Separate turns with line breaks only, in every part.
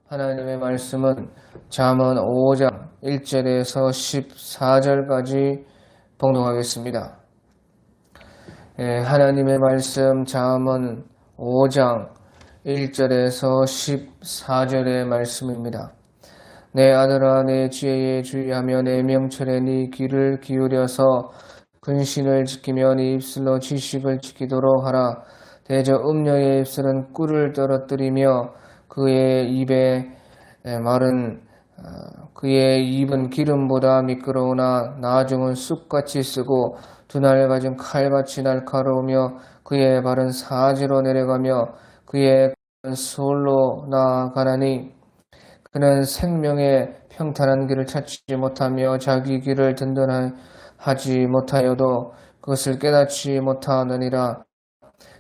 하나님의 말씀은 잠언 5장 1절에서 14절까지 봉독하겠습니다. 하나님의 말씀 잠언 5장 1절에서 14절의 말씀입니다. 내 아들아 내 지혜에 주의하며 내 명철에 네 귀를 기울여서 근신을 지키며 네 입술로 지식을 지키도록 하라. 대저 음녀의 입술은 꿀을 떨어뜨리며 그의 입은 기름보다 미끄러우나 나중은 쑥같이 쓰고 두 날 가진 칼같이 날카로우며 그의 발은 사지로 내려가며 그의 발은 수월로 나아가나니 그는 생명의 평탄한 길을 찾지 못하며 자기 길을 든든하지 못하여도 그것을 깨닫지 못하느니라.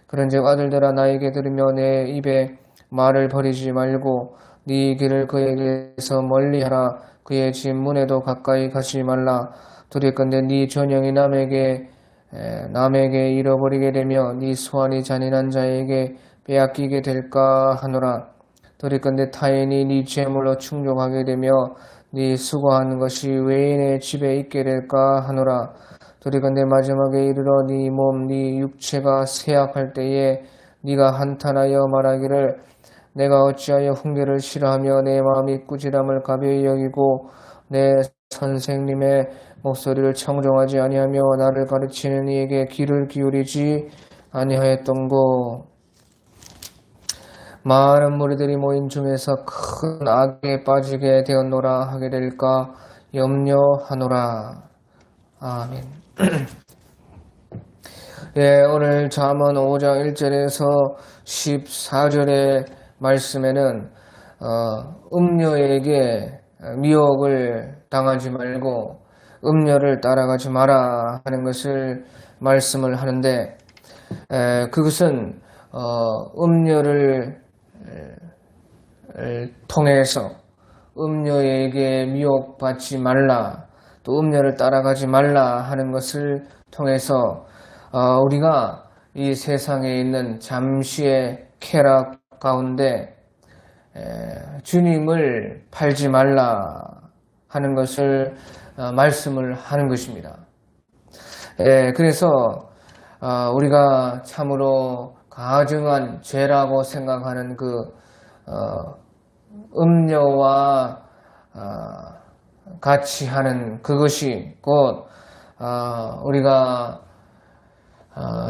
그런즉 아들들아 나에게 들으며 내 입에 말을 버리지 말고 네 길을 그에게서 멀리하라. 그의 집 문에도 가까이 가지 말라. 두렵건대 네 전형이 남에게 잃어버리게 되며 네 소환이 잔인한 자에게 빼앗기게 될까 하노라. 두렵건대 타인이 네 재물로 충족하게 되며 네 수고한 것이 외인의 집에 있게 될까 하노라. 두렵건대 마지막에 이르러 네 몸 네 육체가 쇠약할 때에 네가 한탄하여 말하기를 내가 어찌하여 훈계를 싫어하며 내 마음이 꾸지람을 가벼이 여기고 내 선생님의 목소리를 청종하지 아니하며 나를 가르치는 이에게 귀를 기울이지 아니하였던고. 많은 무리들이 모인 중에서 큰 악에 빠지게 되었노라 하게 될까 염려하노라. 아멘. 오늘 잠언 5장 1절에서 14절의 말씀에는 음녀에게 미혹을 당하지 말고 음녀를 따라가지 마라 하는 것을 말씀을 하는데 그것은 음녀를 통해서 음녀에게 미혹받지 말라 또 음녀를 따라가지 말라 하는 것을 통해서 우리가 이 세상에 있는 잠시의 쾌락 가운데 주님을 팔지 말라 하는 것을 말씀을 하는 것입니다. 그래서 우리가 참으로 가증한 죄라고 생각하는 그 음녀와 같이 하는 그것이 곧 우리가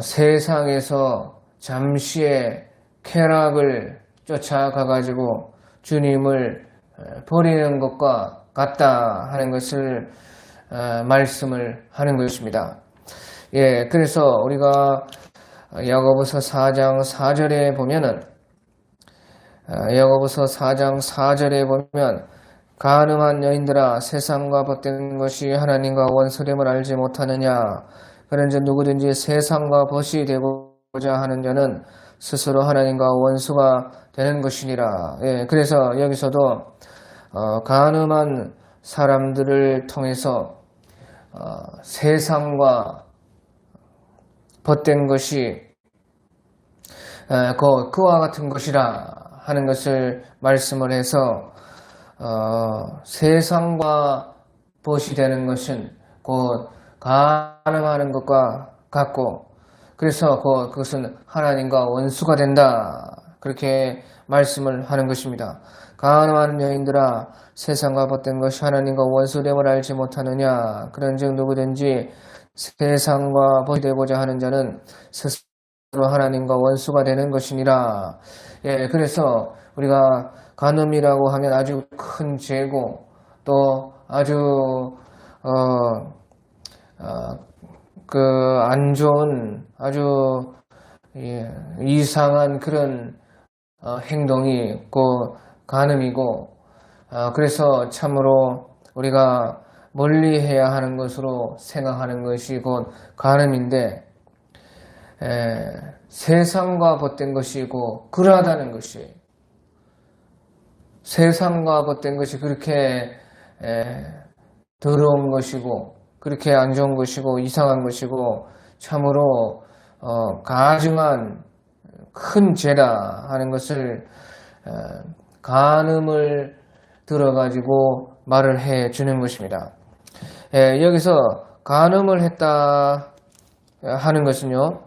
세상에서 잠시의 쾌락을 쫓아가가지고 주님을 버리는 것과 같다 하는 것을 말씀을 하는 것입니다. 그래서 우리가 야고보서 4장 4절에 보면은 야고보서 4장 4절에 보면 간음한 여인들아 세상과 벗된 것이 하나님과 원수됨을 알지 못하느냐. 그런즉 누구든지 세상과 벗이 되고자 하는 자는 스스로 하나님과 원수가 되는 것이니라. 그래서 여기서도 간음한 사람들을 통해서 세상과 벗된 것이 그와 같은 것이라 하는 것을 말씀을 해서 세상과 벗이 되는 것은 곧 간음하는 것과 같고 그래서 그것은 하나님과 원수가 된다. 그렇게 말씀을 하는 것입니다. 간음하는 여인들아 세상과 벗된 것이 하나님과 원수됨을 알지 못하느냐. 그런즉 누구든지 세상과 벗이 되고자 하는 자는 스스로 하나님과 원수가 되는 것이니라. 그래서 우리가 간음이라고 하면 아주 큰 죄고 또 아주 안 좋은 아주 이상한 그런 행동이 있고 간음이고 그래서 참으로 우리가 멀리해야 하는 것으로 생각하는 것이 곧 간음인데 세상과 벗된 것이고 그러하다는 것이 세상과 벗된 것이 그렇게 더러운 것이고 그렇게 안 좋은 것이고 이상한 것이고 참으로 가증한 큰 죄다 하는 것을 간음을 들어가지고 말을 해 주는 것입니다. 여기서 간음을 했다 하는 것은요,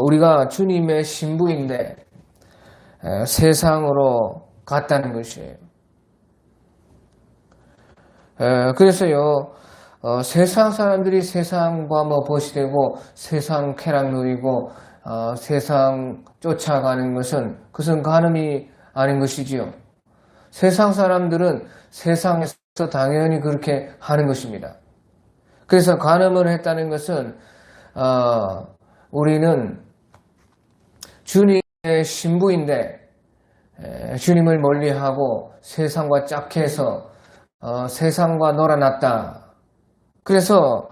우리가 주님의 신부인데 세상으로 갔다는 것이에요. 그래서요, 세상 사람들이 세상 과무벗이 되고 세상 쾌락 누리고 세상 쫓아가는 것은 그것은 간음이 아닌 것이지요. 세상 사람들은 세상에서 당연히 그렇게 하는 것입니다. 그래서 간음을 했다는 것은 우리는 주님의 신부인데 주님을 멀리하고 세상과 짝해서 세상과 놀아났다. 그래서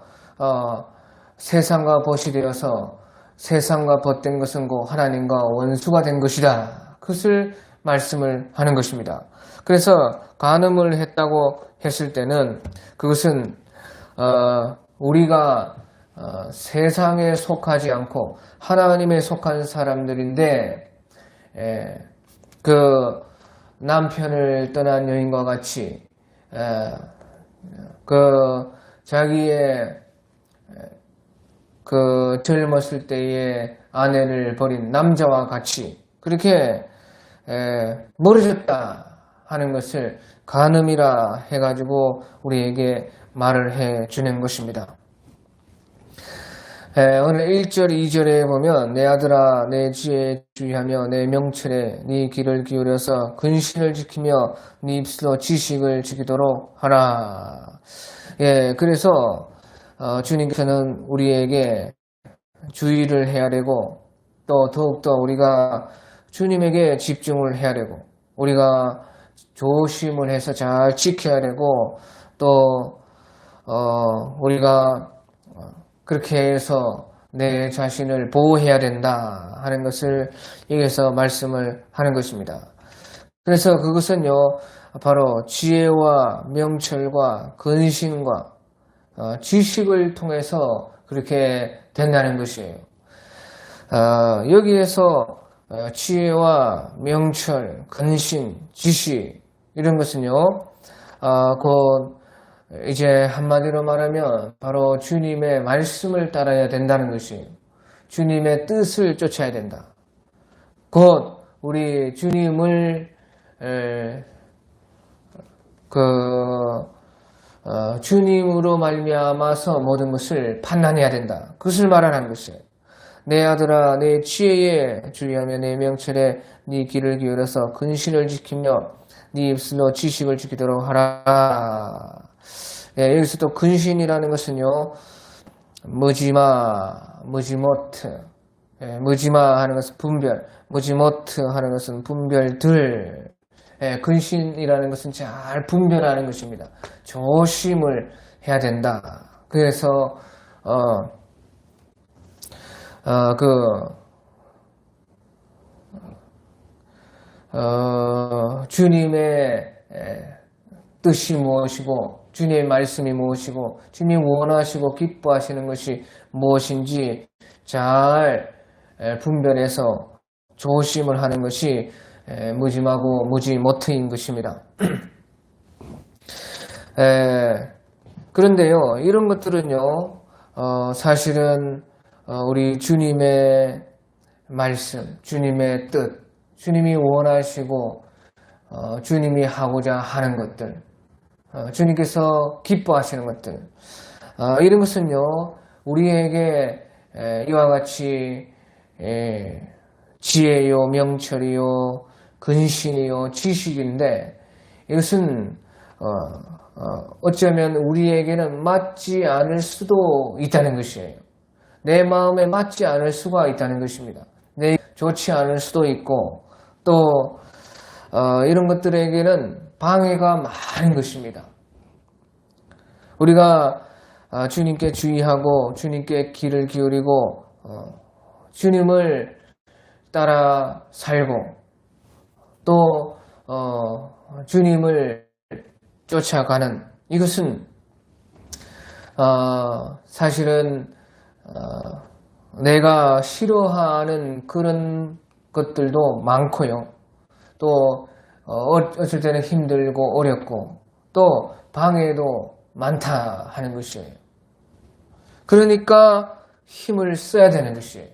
세상과 벗이 되어서 세상과 벗된 것은 곧 하나님과 원수가 된 것이다. 그것을 말씀을 하는 것입니다. 그래서 간음을 했다고 했을 때는 그것은 우리가 세상에 속하지 않고 하나님에 속한 사람들인데 그 남편을 떠난 여인과 같이 그 자기의 그 젊었을 때의 아내를 버린 남자와 같이 그렇게 멀어졌다 하는 것을 간음이라 해가지고 우리에게 말을 해 주는 것입니다. 오늘 1절, 2절에 보면 내 아들아 내 지혜에 주의하며 내 명철에 네 귀를 기울여서 근신을 지키며 네 입술로 지식을 지키도록 하라. 그래서 주님께서는 우리에게 주의를 해야 되고 또 더욱더 우리가 주님에게 집중을 해야 되고 우리가 조심을 해서 잘 지켜야 되고 또 우리가 그렇게 해서 내 자신을 보호해야 된다 하는 것을 여기서 말씀을 하는 것입니다. 그래서 그것은요 바로 지혜와 명철과 근신과 지식을 통해서 그렇게 된다는 것이에요. 여기에서 지혜와 명철, 근신, 지식 이런 것은요 곧 이제 한마디로 말하면 바로 주님의 말씀을 따라야 된다는 것이에요. 주님의 뜻을 쫓아야 된다. 곧 우리 주님을 주님으로 말미암아서 모든 것을 판단해야 된다. 그것을 말하는 것이에요. 내 아들아 내 지혜에 주의하며 내 명철에 네 귀를 기울여서 근신을 지키며 네 입술로 지식을 지키도록 하라. 여기서 또 근신이라는 것은요 무지모트 무지마 하는 것은 분별, 무지모트 하는 것은 분별들. 근신이라는 것은 잘 분별하는 것입니다. 조심을 해야 된다. 그래서 주님의 뜻이 무엇이고 주님의 말씀이 무엇이고 주님이 원하시고 기뻐하시는 것이 무엇인지 잘 분별해서 조심을 하는 것이 무짐하고 무지모트인 것입니다. 그런데요 이런 것들은요 사실은 우리 주님의 말씀, 주님의 뜻, 주님이 원하시고 주님이 하고자 하는 것들, 주님께서 기뻐하시는 것들, 이런 것은요 우리에게 이와 같이 지혜요 명철이요 근신이요 지식인데 이것은 어쩌면 우리에게는 맞지 않을 수도 있다는 것이에요. 내 마음에 맞지 않을 수가 있다는 것입니다. 내 좋지 않을 수도 있고 또 이런 것들에게는 방해가 많은 것입니다. 우리가 주님께 주의하고 주님께 귀를 기울이고 주님을 따라 살고 또 주님을 쫓아가는 이것은 사실은 내가 싫어하는 그런 것들도 많고요. 또 어쩔 때는 힘들고 어렵고 또 방해도 많다 하는 것이에요. 그러니까 힘을 써야 되는 것이에요.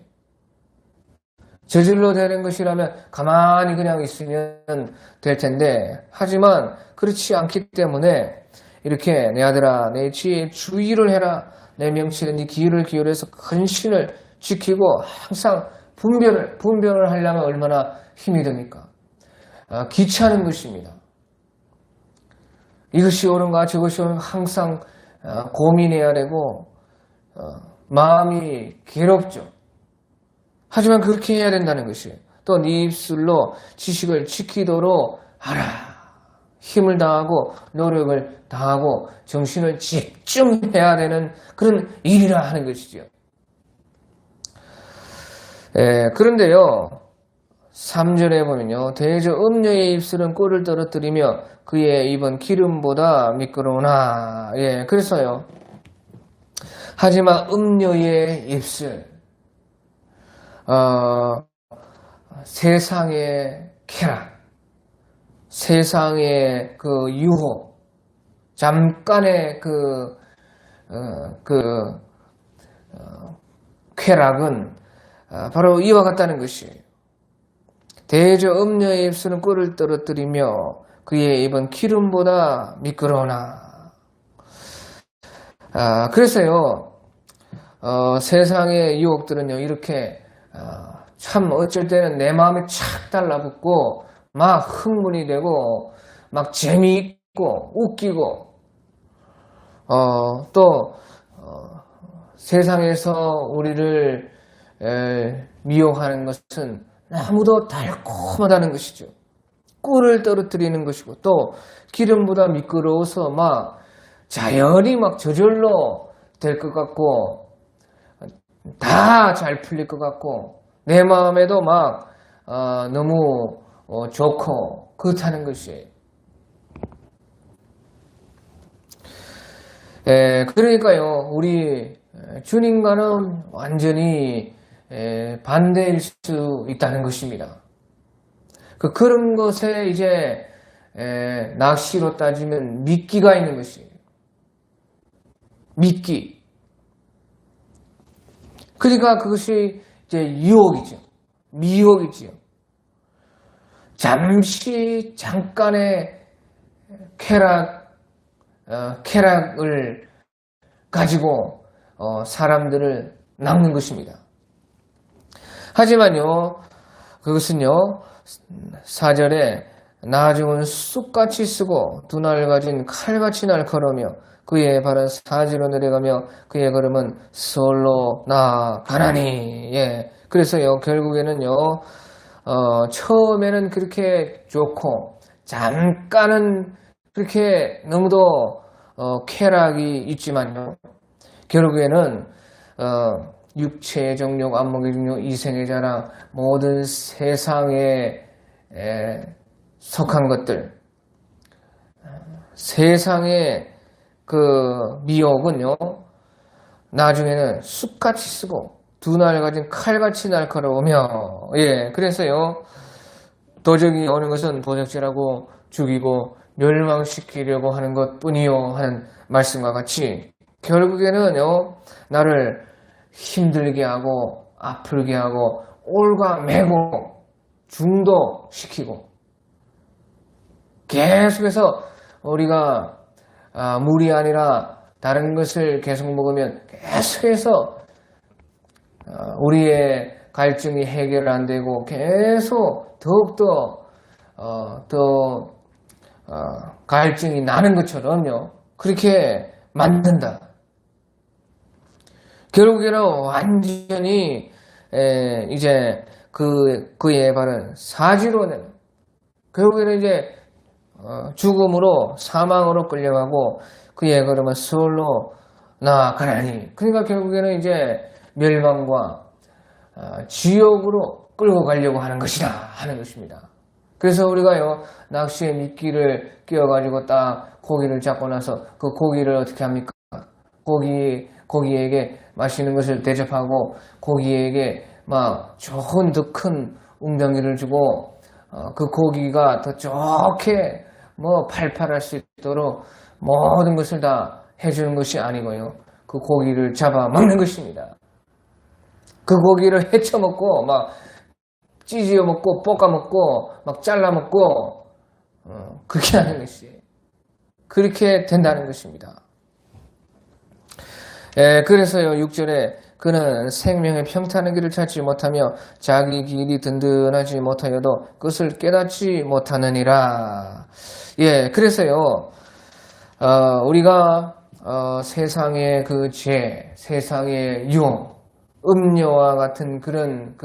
저절로 되는 것이라면 가만히 그냥 있으면 될 텐데 하지만 그렇지 않기 때문에 이렇게 내 아들아 내 지혜에 주의를 해라 내 명치는 네 귀를 기울여서 근신을 지키고 항상 분별을 하려면 얼마나 힘이 듭니까? 귀찮은 것입니다. 이것이 옳은가 저것이 옳은가 항상 고민해야 되고 마음이 괴롭죠. 하지만 그렇게 해야 된다는 것이에요. 또 네 입술로 지식을 지키도록 하라. 힘을 다하고 노력을 다하고 정신을 집중해야 되는 그런 일이라 하는 것이죠. 그런데요. 3절에 보면요. 대저 음녀의 입술은 꿀을 떨어뜨리며 그의 입은 기름보다 미끄러우나. 그래서요. 하지만 음녀의 입술 세상의 쾌락, 세상의 그 유혹, 잠깐의 쾌락은 바로 이와 같다는 것이에요. 대저 음녀의 입술은 꿀을 떨어뜨리며 그의 입은 기름보다 미끄러우나. 그래서요, 세상의 유혹들은요, 이렇게 참 어쩔 때는 내 마음에 착 달라붙고 막 흥분이 되고 막 재미있고 웃기고 또 세상에서 우리를 미혹하는 것은 너무도 달콤하다는 것이죠. 꿀을 떨어뜨리는 것이고 또 기름보다 미끄러워서 막 자연히 막 저절로 될 것 같고 다 잘 풀릴 것 같고 내 마음에도 막 너무 좋고 그렇다는 것이에요. 그러니까요 우리 주님과는 완전히 반대일 수 있다는 것입니다. 그런 것에 이제 낚시로 따지면 미끼가 있는 것이에요. 미끼. 그러니까 그것이 이제 유혹이죠. 미혹이지요. 잠깐의 쾌락을 가지고 사람들을 낚는 것입니다. 하지만요, 그것은요, 4절에 나중은 쑥같이 쓰고 두 날 가진 칼같이 날카로우며 그의 발은 사지로 내려가며 그의 걸음은 서울로 나아가나니. 그래서요, 결국에는요, 처음에는 그렇게 좋고, 잠깐은 그렇게 너무도, 쾌락이 있지만요, 결국에는, 육체의 정욕, 안목의 정욕, 이생의 자랑, 모든 세상에 속한 것들, 세상의 그 미혹은요, 나중에는 쑥같이 쓰고 두 날 가진 칼같이 날카로우며, 그래서요, 도적이 오는 것은 도적질하고 죽이고 멸망시키려고 하는 것 뿐이요 하는 말씀과 같이 결국에는요, 나를 힘들게 하고 아프게 하고 올가매고 중독시키고 계속해서 우리가 물이 아니라 다른 것을 계속 먹으면 계속해서 우리의 갈증이 해결 안 되고 계속 더욱더 더 갈증이 나는 것처럼요. 그렇게 만든다. 결국에는 완전히 이제 그의 발은 사지로 내는 결국에는 이제 죽음으로 사망으로 끌려가고 그의 걸음은 서울로 나아가나니. 그러니까 결국에는 이제 멸망과 지옥으로 끌고 가려고 하는 것이다 하는 것입니다. 그래서 우리가요, 낚시에 미끼를 끼워가지고 딱 고기를 잡고 나서 그 고기를 어떻게 합니까? 고기에게 맛있는 것을 대접하고 고기에게 막 좋은 더 큰 웅덩이를 주고 그 고기가 더 좋게 뭐 팔팔할 수 있도록 모든 것을 다 해주는 것이 아니고요. 그 고기를 잡아 먹는 것입니다. 그 고기를 헤쳐 먹고 막 찢어 먹고 볶아 먹고 막 잘라 먹고 그렇게 하는 것이 그렇게 된다는 것입니다. 그래서요 6절에 그는 생명의 평탄한 길을 찾지 못하며 자기 길이 든든하지 못하여도 그것을 깨닫지 못하느니라. 그래서요 우리가 세상의 그 죄, 세상의 유혹, 음료와 같은 그런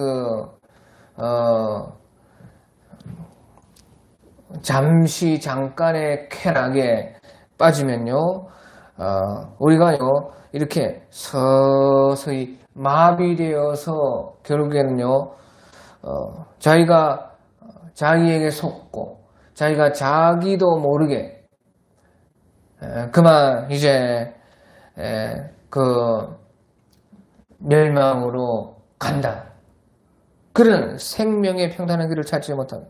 잠깐의 쾌락에 빠지면요, 우리가요, 이렇게 서서히 마비되어서 결국에는요, 자기가 자기에게 속고, 자기가 자기도 모르게, 그만 이제, 멸망으로 간다. 그런 생명의 평탄한 길을 찾지 못한다.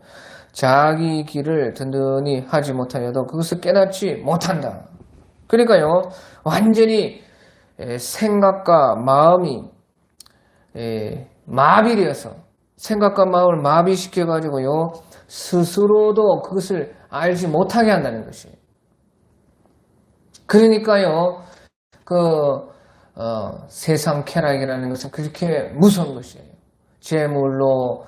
자기 길을 든든히 하지 못하여도 그것을 깨닫지 못한다. 그러니까요, 완전히 생각과 마음이 마비되어서 생각과 마음을 마비시켜가지고요, 스스로도 그것을 알지 못하게 한다는 것이. 그러니까요, 세상 쾌락이라는 것은 그렇게 무서운 것이에요. 재물로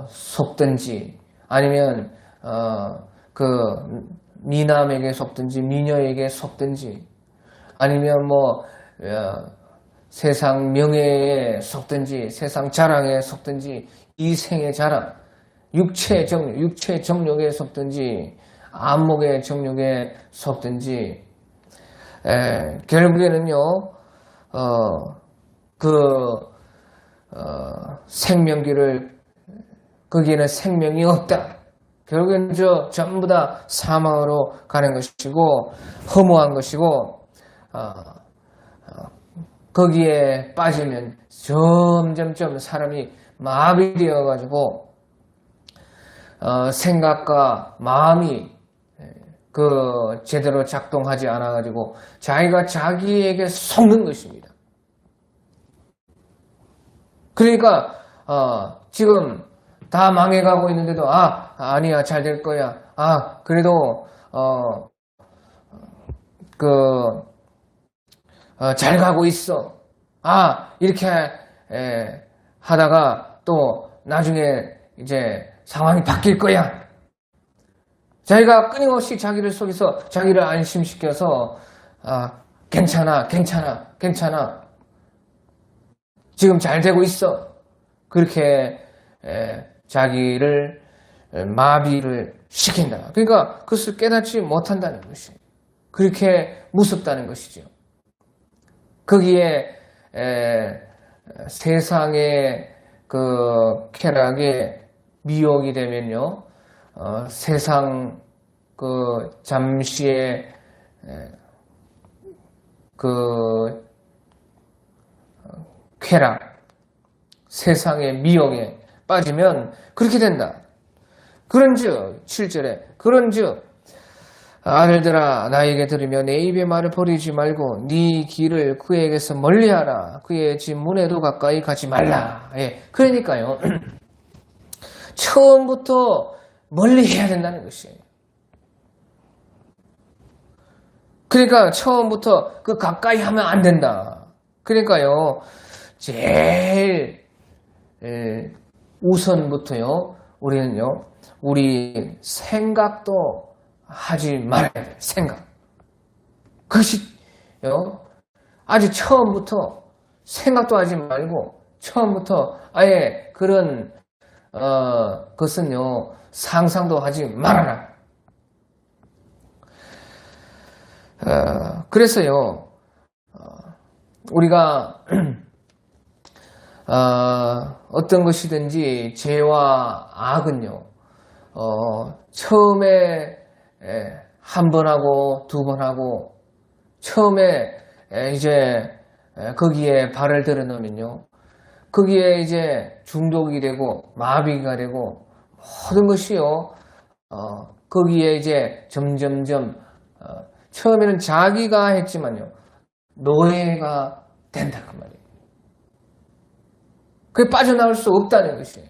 속든지 아니면 미남에게 속든지 미녀에게 속든지 아니면 세상 명예에 속든지 세상 자랑에 속든지 이생의 자랑, 육체 정욕에 속든지 안목의 정욕에 속든지 결국에는요 생명길을 거기에는 생명이 없다. 결국엔 전부 다 사망으로 가는 것이고 허무한 것이고 거기에 빠지면 점점점 사람이 마비되어 가지고 생각과 마음이 제대로 작동하지 않아 가지고 자기가 자기에게 속는 것입니다. 그러니까 지금 다 망해가고 있는데도 아니야 잘 될 거야. 그래도 잘 가고 있어. 이렇게 하다가 또 나중에 이제 상황이 바뀔 거야. 자기가 끊임없이 자기를 속여서 자기를 안심시켜서 괜찮아. 지금 잘 되고 있어. 그렇게 자기를 마비를 시킨다. 그러니까 그것을 깨닫지 못한다는 것이 그렇게 무섭다는 것이죠. 거기에 세상의 쾌락에 미혹이 되면요, 세상 잠시의 쾌락, 세상의 미혹에 빠지면 그렇게 된다. 그런즉 7절에 그런즉 아들들아 나에게 들으며 내 입의 말을 버리지 말고 네 길을 그에게서 멀리하라. 그의 집 문에도 가까이 가지 말라. 그러니까요. 처음부터 멀리해야 된다는 것이에요. 그러니까 처음부터 가까이 하면 안 된다. 그러니까요. 제일 우선부터요. 우리는요. 우리 생각도 하지 말아야 돼요. 생각. 그것이요. 아주 처음부터 생각도 하지 말고 처음부터 아예 그런 것은요. 상상도 하지 말아라. 그래서요. 우리가 어떤 것이든지 죄와 악은요. 처음에 한 번 하고 두 번 하고 처음에 이제 거기에 발을 들여놓으면요. 거기에 이제 중독이 되고 마비가 되고 모든 것이요. 거기에 이제 점점점 처음에는 자기가 했지만요. 노예가 된다 그 말이에요. 그게 빠져나올 수 없다는 것이에요.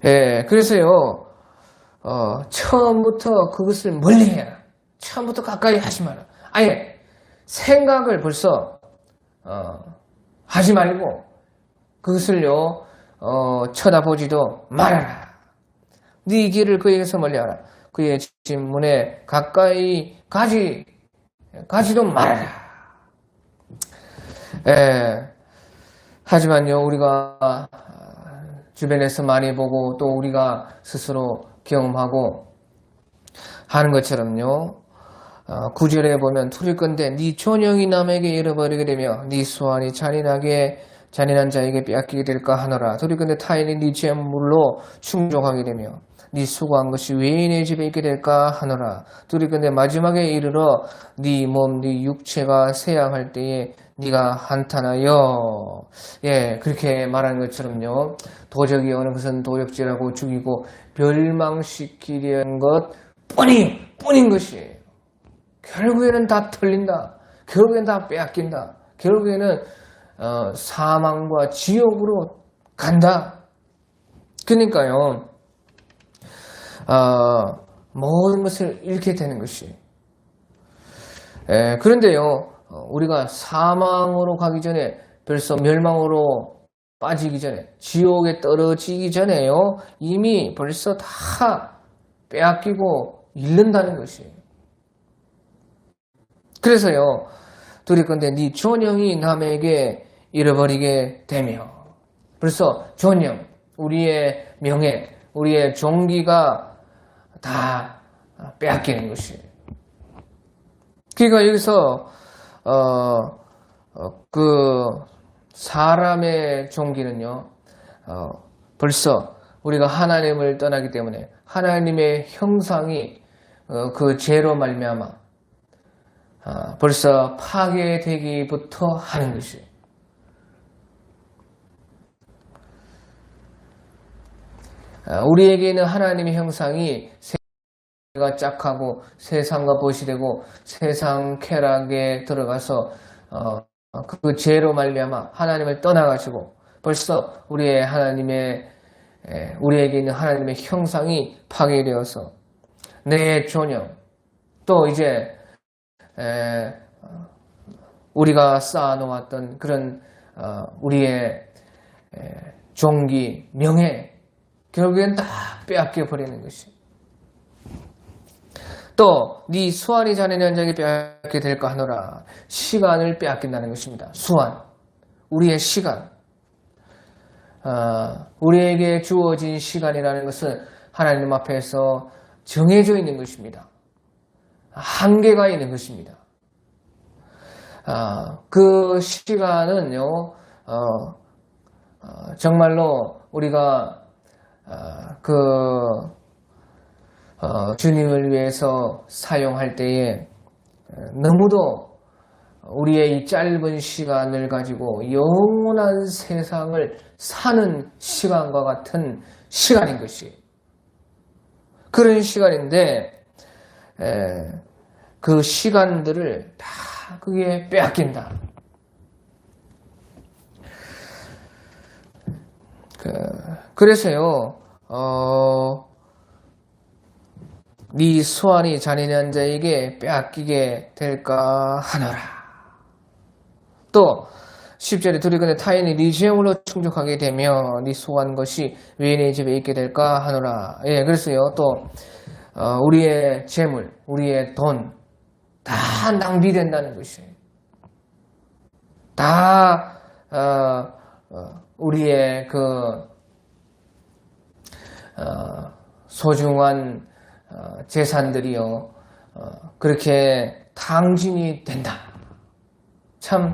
예, 그래서요. 처음부터 그것을 멀리해라. 처음부터 가까이 하지 마라. 아예 생각을 벌써 하지 말고 그것을요 쳐다보지도 말아라. 네 길을 그에게서 멀리하라. 그의 진문에 가까이 가지도 말아라. 하지만요 우리가 주변에서 많이 보고 또 우리가 스스로 경험하고 하는 것처럼요. 9절에 보면 투리건대 네 존영이 남에게 잃어버리게 되며 네 수완이 잔인한 자에게 빼앗기게 될까 하노라. 투리건대 타인이 네 재물로 충족하게 되며 네 수고한 것이 외인의 집에 있게 될까 하노라. 투리건대 마지막에 이르러 네 몸, 네 육체가 쇠약할 때에 네가 한탄하여. 예, 그렇게 말하는 것처럼요. 도적이 오는 것은 도적질하고 죽이고 멸망시키려는 것 뿐인 것이에요. 결국에는 다 털린다. 결국에는 다 빼앗긴다. 결국에는 사망과 지옥으로 간다. 그러니까요. 모든 것을 잃게 되는 것이. 그런데요. 우리가 사망으로 가기 전에 벌써 멸망으로 빠지기 전에 지옥에 떨어지기 전에요. 이미 벌써 다 빼앗기고 잃는다는 것이에요. 그래서요. 두렵건대 네 존영이 남에게 잃어버리게 되며 벌써 존영, 우리의 명예, 우리의 종기가 다 빼앗기는 것이에요. 그러니까 여기서 그 사람의 종기는요. 벌써 우리가 하나님을 떠나기 때문에 하나님의 형상이 그 죄로 말미암아 벌써 파괴되기부터 하는 것이에요. 우리에게는 하나님의 형상이 세상과 짝하고 세상과 보시되고 세상 쾌락에 들어가서 그 죄로 말미암아 하나님을 떠나가지고 벌써 우리에게 있는 하나님의 형상이 파괴되어서 내 존영 또 이제 우리가 쌓아놓았던 그런 우리의 종기, 명예 결국엔 다 빼앗겨 버리는 것이. 또 네 수완이 잔인한 자에게 빼앗게 될까 하노라. 시간을 빼앗긴다는 것입니다. 수완, 우리의 시간. 우리에게 주어진 시간이라는 것은 하나님 앞에서 정해져 있는 것입니다. 한계가 있는 것입니다. 그 시간은요, 정말로 우리가 주님을 위해서 사용할 때에 너무도 우리의 이 짧은 시간을 가지고 영원한 세상을 사는 시간과 같은 시간인 것이. 그런 시간인데 그 시간들을 다 그게 빼앗긴다. 그래서요, 네 수완이 잔인한 자에게 빼앗기게 될까 하노라. 또 10절에 두리건대 타인이 네 재물로 충족하게 되며 네 수고한 것이 외인의 집에 있게 될까 하노라. 예, 그래서요, 또 우리의 재물, 우리의 돈 다 낭비된다는 것이에요. 다 우리의 그 소중한 재산들이요 그렇게 탕진이 된다. 참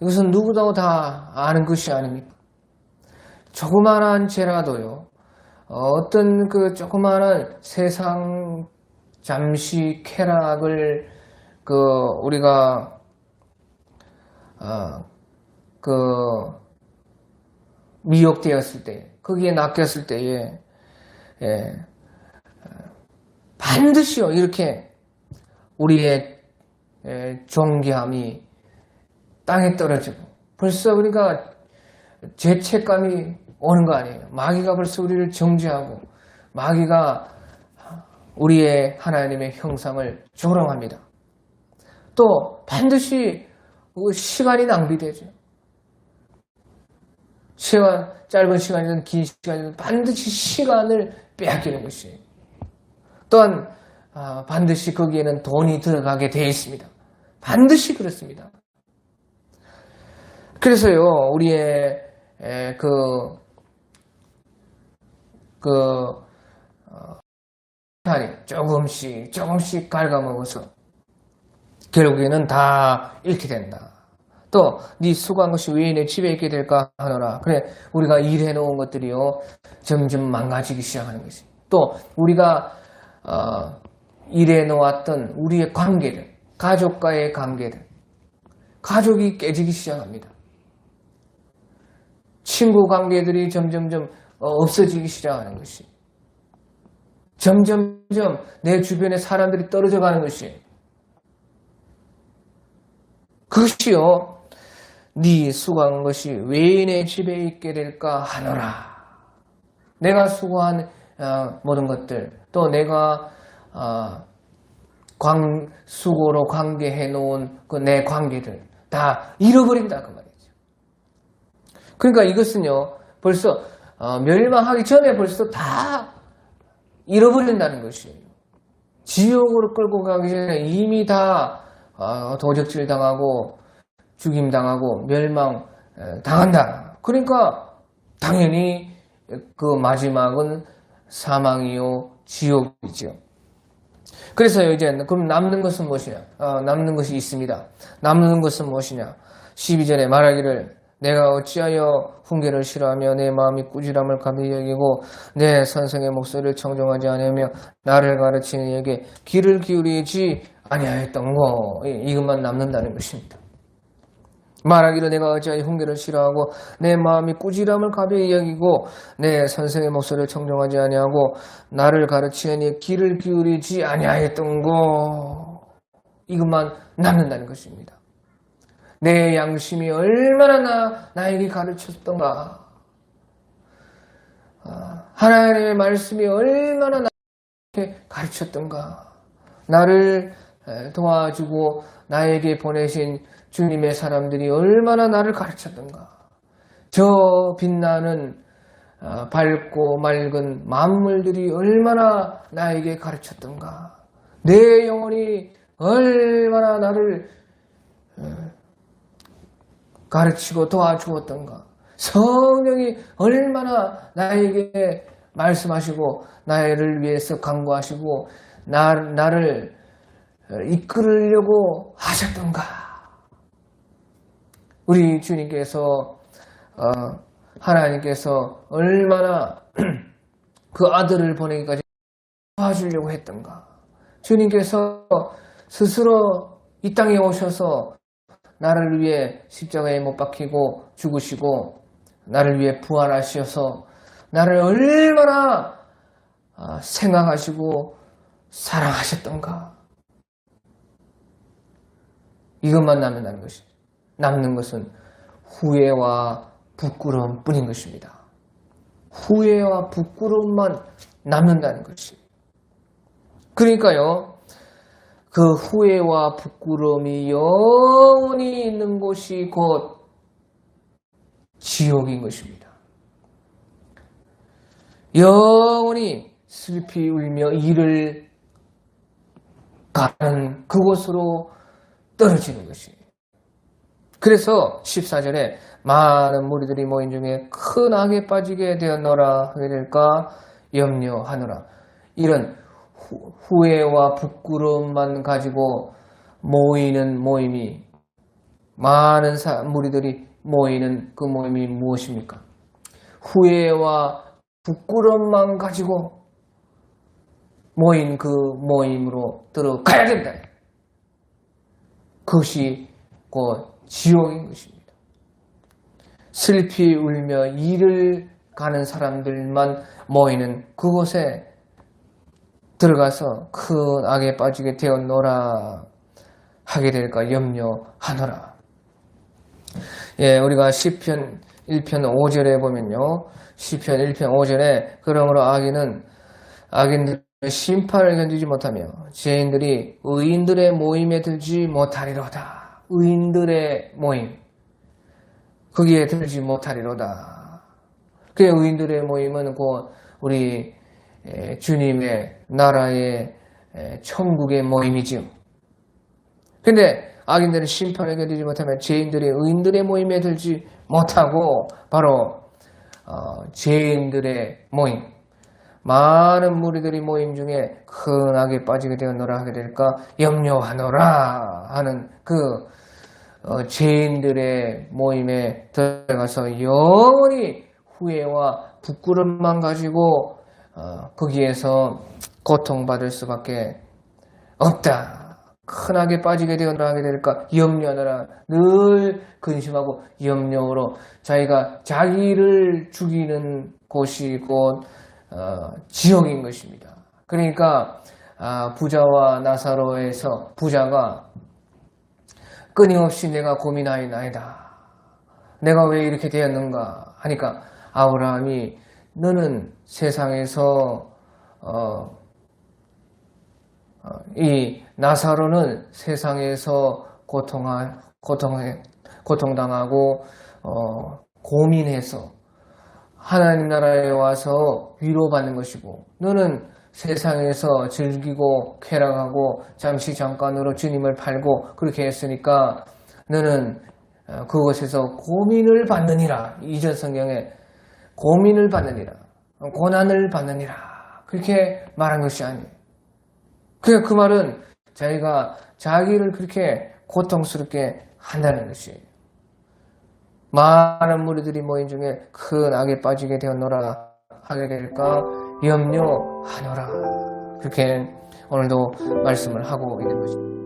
이것은 누구도 다 아는 것이 아닙니까? 조그마한 죄라도요, 어떤 그 조그마한 세상 잠시 쾌락을 우리가 그 미혹되었을 때, 거기에 낚였을 때에 반드시요 이렇게 우리의 존귀함이 땅에 떨어지고 벌써 우리가 죄책감이 오는 거 아니에요. 마귀가 벌써 우리를 정죄하고 마귀가 우리의 하나님의 형상을 조롱합니다. 또 반드시 시간이 낭비되죠. 짧은 시간이든 긴 시간이든 반드시 시간을 빼앗기는 것이에요. 또한 반드시 거기에는 돈이 들어가게 되어 있습니다. 반드시 그렇습니다. 그래서요, 우리의 조금씩 갉아먹어서 결국에는 다 잃게 된다. 또 네 수고한 것이 왜 내 집에 있게 될까 하노라. 그래, 우리가 일해놓은 것들이요 점점 망가지기 시작하는 것이. 또 우리가 일해놓았던 우리의 관계들, 가족과의 관계들, 가족이 깨지기 시작합니다. 친구 관계들이 점점점 없어지기 시작하는 것이. 점점점 내 주변에 사람들이 떨어져 가는 것이. 그것이요, 네 수고한 것이 왜 내 집에 있게 될까 하노라. 내가 수고한 모든 것들, 또 내가 수고로 관계해 놓은 그 내 관계들 다 잃어버린다 그 말이죠. 그러니까 이것은요, 벌써 멸망하기 전에 벌써 다 잃어버린다는 것이에요. 지옥으로 끌고 가기 전에 이미 다 도적질 당하고 죽임 당하고 멸망 당한다. 그러니까 당연히 그 마지막은 사망이요 지옥이죠. 그래서요, 이제 그럼 남는 것은 무엇이냐? 남는 것이 있습니다. 남는 것은 무엇이냐? 12절에 말하기를 내가 어찌하여 훈계를 싫어하며 내 마음이 꾸지람을 가벼이 여기고 내 선생의 목소리를 청종하지 않으며 나를 가르치는 이에게 귀를 기울이지 아니하였던 거. 이것만 남는다는 것입니다. 말하기를 내가 어찌하여 훈계를 싫어하고 내 마음이 꾸지람을 가벼이 여기고 내 선생의 목소리를 청종하지 아니하고 나를 가르치는 이에게 귀를 기울이지 아니하였던 거. 이것만 남는다는 것입니다. 내 양심이 얼마나 나에게 가르쳤던가. 하나님의 말씀이 얼마나 나에게 가르쳤던가. 나를 도와주고 나에게 보내신 주님의 사람들이 얼마나 나를 가르쳤던가. 저 빛나는 밝고 맑은 만물들이 얼마나 나에게 가르쳤던가. 내 영혼이 얼마나 나를 가르치고 도와주었던가. 성령이 얼마나 나에게 말씀하시고 나를 위해서 간구하시고 나를 이끌으려고 하셨던가. 우리 주님께서 하나님께서 얼마나 그 아들을 보내기까지 도와주려고 했던가. 주님께서 스스로 이 땅에 오셔서 나를 위해 십자가에 못 박히고 죽으시고 나를 위해 부활하셔서 나를 얼마나 생각하시고 사랑하셨던가. 이것만 남는다는 것이. 남는 것은 후회와 부끄러움 뿐인 것입니다. 후회와 부끄러움만 남는다는 것이. 그러니까요, 그 후회와 부끄러움이 영원히 있는 곳이 곧 지옥인 것입니다. 영원히 슬피 울며 이를 가는 그곳으로 떨어지는 것이. 그래서 14절에 많은 무리들이 모인 중에 큰 악에 빠지게 되었노라. 하게 될까 염려하노라. 이런 후회와 부끄러움만 가지고 모이는 모임이, 많은 무리들이 모이는 그 모임이 무엇입니까? 후회와 부끄럼만 가지고 모인 그 모임으로 들어가야 된다. 그것이 곧 지옥인 것입니다. 슬피 울며 이를 가는 사람들만 모이는 그곳에 들어가서 큰 악에 빠지게 되었노라 하게 될까 염려하노라. 예, 우리가 시편 1편 5절에 보면요. 시편 1편 5절에 그러므로 악인들의 심판을 견디지 못하며 죄인들이 의인들의 모임에 들지 못하리로다. 의인들의 모임. 거기에 들지 못하리로다. 그 의인들의 모임은 곧 우리 주님의 나라의 천국의 모임이지요. 근데 악인들은 심판을 견디지 못하면 죄인들이 의인들의 모임에 들지 못하고 바로 죄인들의 모임, 많은 무리들이 모임 중에 큰 악에 빠지게 되었노라 하게 될까 염려하노라 하는 그 죄인들의 모임에 들어가서 영원히 후회와 부끄럼만 가지고 거기에서 고통받을 수밖에 없다. 큰 악에 빠지게 되어라 하게 될까 염려하노라. 늘 근심하고 염려로 자기가 자기를 죽이는 곳이 곧 지옥인 것입니다. 그러니까 부자와 나사로에서 부자가 끊임없이 내가 고민하였나이다. 내가 왜 이렇게 되었는가 하니까 아브라함이 너는 세상에서 이 나사로는 세상에서 고통당하고 고민해서 하나님 나라에 와서 위로받는 것이고 너는 세상에서 즐기고 쾌락하고 잠시 잠깐으로 주님을 팔고 그렇게 했으니까 너는 그곳에서 고민을 받느니라. 이전 성경에 고민을 받느니라. 고난을 받느니라. 그렇게 말한 것이 아니에요. 그 말은 자기가 자기를 그렇게 고통스럽게 한다는 것이에요. 많은 무리들이 모인 중에 큰 악에 빠지게 되었노라 하게 될까 염려하노라. 그렇게 오늘도 말씀을 하고 있는 것입니다.